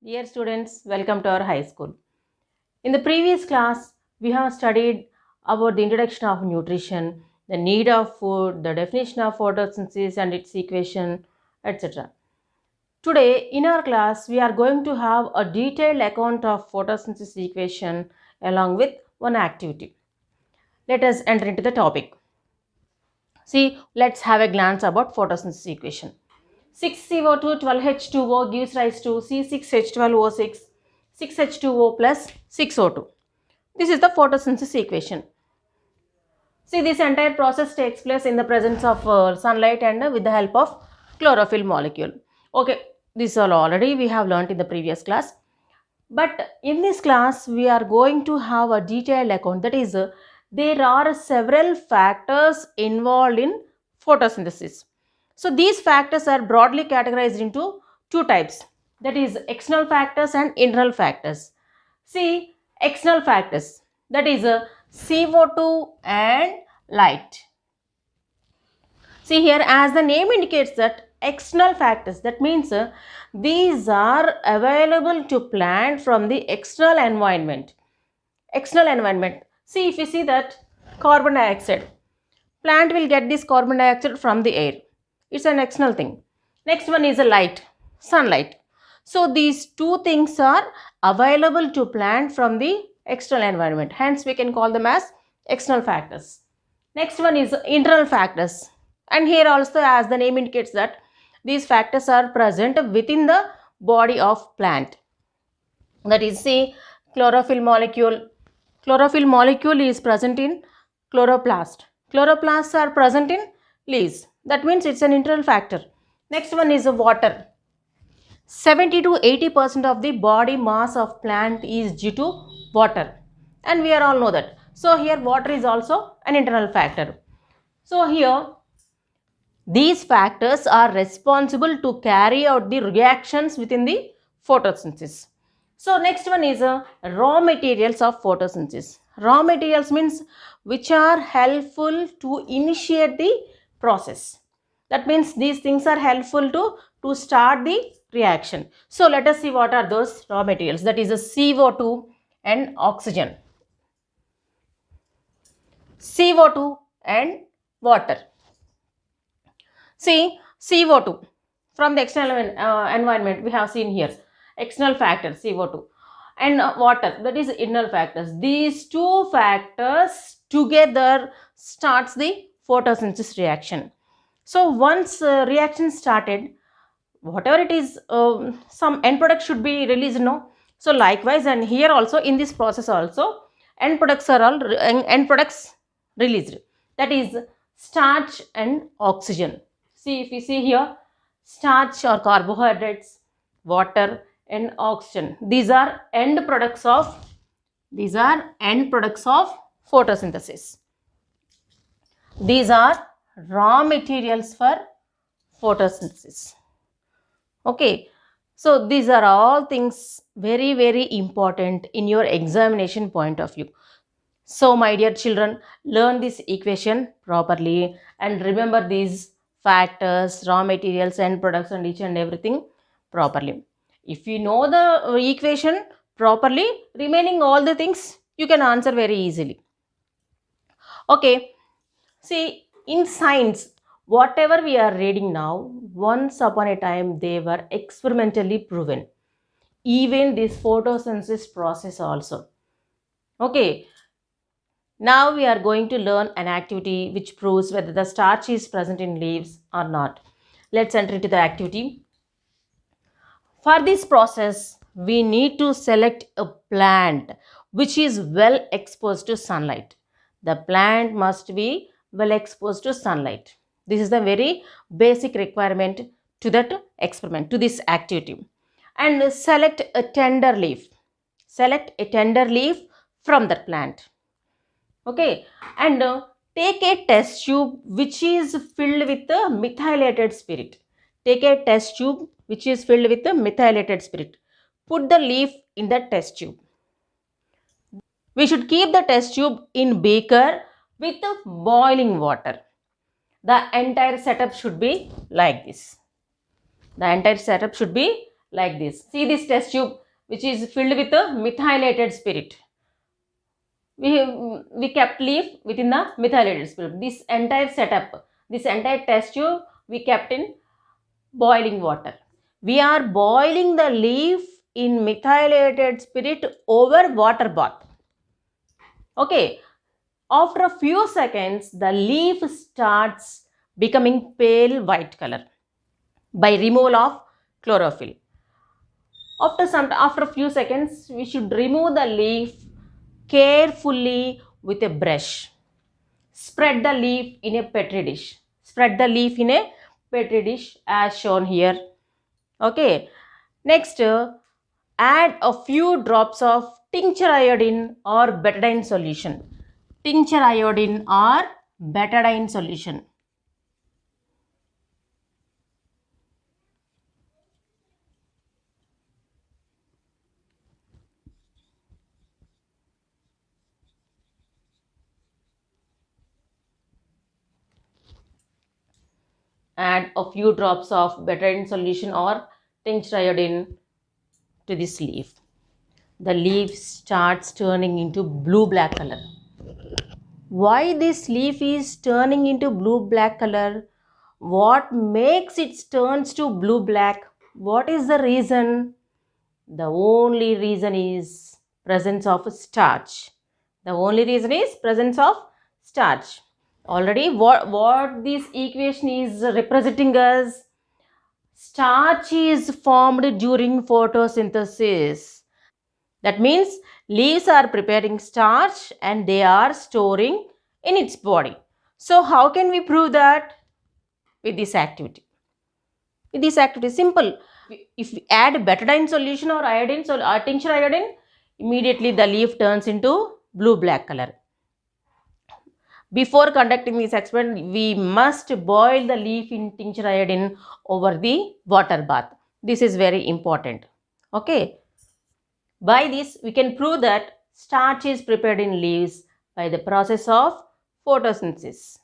Dear students, welcome to our high school. In the previous class, we have studied about the introduction of nutrition, the need of food, the definition of photosynthesis and its equation, etc. Today, in our class, we are going to have a detailed account of photosynthesis equation along with one activity. Let us enter into the topic. See, let's have a glance about photosynthesis equation. 6CO2 12H2O gives rise to C6H12O6 6H2O plus 6O2. This is the photosynthesis equation. See, this entire process takes place in the presence of sunlight and with the help of chlorophyll molecule. Okay, this all already we have learnt in the previous class. But in this class, we are going to have a detailed account. That is, there are several factors involved in photosynthesis. So these factors are broadly categorized into two types. That is external factors and internal factors. See, external factors. That is CO2 and light. See here, as the name indicates that external factors, that means these are available to plant from the external environment. External environment. See, if you see that carbon dioxide, plant will get this carbon dioxide from the air. It's an external thing. Next one is a light, sunlight. So these two things are available to plant from the external environment. Hence, we can call them as external factors. Next one is internal factors. And here also, as the name indicates, that these factors are present within the body of plant. That is, say, chlorophyll molecule. Chlorophyll molecule is present in chloroplast. Chloroplasts are present in leaves. That means it's an internal factor. Next one is water. 70 to 80% of the body mass of plant is due to water. And we all know that. So here water is also an internal factor. So here these factors are responsible to carry out the reactions within the photosynthesis. So next one is raw materials of photosynthesis. Raw materials means which are helpful to initiate the process. That means these things are helpful to start the reaction. So let us see what are those raw materials. That is a CO2 and oxygen. CO2 and water. See, CO2 from the external environment we have seen here. External factor CO2 and water, that is internal factors. These two factors together starts the photosynthesis reaction. So once reaction started, whatever it is, some end product should be released, no? So likewise, and here also in this process also end products are all end products released. That is starch and oxygen. See, if you see here, starch or carbohydrates, water and oxygen. These are end products of photosynthesis. These are raw materials for photosynthesis. Okay, so these are all things very, very important in your examination point of view. So my dear children, learn this equation properly and remember these factors, raw materials, end products and each and everything properly. If you know the equation properly, remaining all the things you can answer very easily. Okay, see, in science, whatever we are reading now, once upon a time they were experimentally proven. Even this photosynthesis process also. Okay, now we are going to learn an activity which proves whether the starch is present in leaves or not. Let's enter into the activity. For this process, we need to select a plant which is well exposed to sunlight. The plant must be well exposed to sunlight. This is the very basic requirement to that experiment, to this activity. And select a tender leaf. Select a tender leaf from that plant. Okay, and take a test tube which is filled with the methylated spirit. Take a test tube which is filled with the methylated spirit. Put the leaf in the test tube. We should keep the test tube in beaker with boiling water. The entire setup should be like this. The entire setup should be like this. See this test tube which is filled with a methylated spirit. We kept leaf within the methylated spirit. This entire setup, this entire test tube we kept in boiling water. We are boiling the leaf in methylated spirit over water bath. Okay, after a few seconds, the leaf starts becoming pale white color by removal of chlorophyll. After a few seconds, we should remove the leaf carefully with a brush. Spread the leaf in a petri dish. Spread the leaf in a petri dish as shown here. Okay. Next, add a few drops of tincture iodine or betadine solution. Tincture iodine or betadine solution. Add a few drops of betadine solution or tincture iodine to this leaf. The leaf starts turning into blue-black color. Why this leaf is turning into blue-black color? What makes it turns to blue-black? What is the reason? The only reason is presence of starch. The only reason is presence of starch. Already what this equation is representing as starch is formed during photosynthesis. That means leaves are preparing starch and they are storing in its body. So how can we prove that? With this activity. With this activity, simple. If we add betadine solution or iodine, tincture iodine, immediately the leaf turns into blue-black color. Before conducting this experiment, we must boil the leaf in tincture iodine over the water bath. This is very important. Okay. By this, we can prove that starch is prepared in leaves by the process of photosynthesis.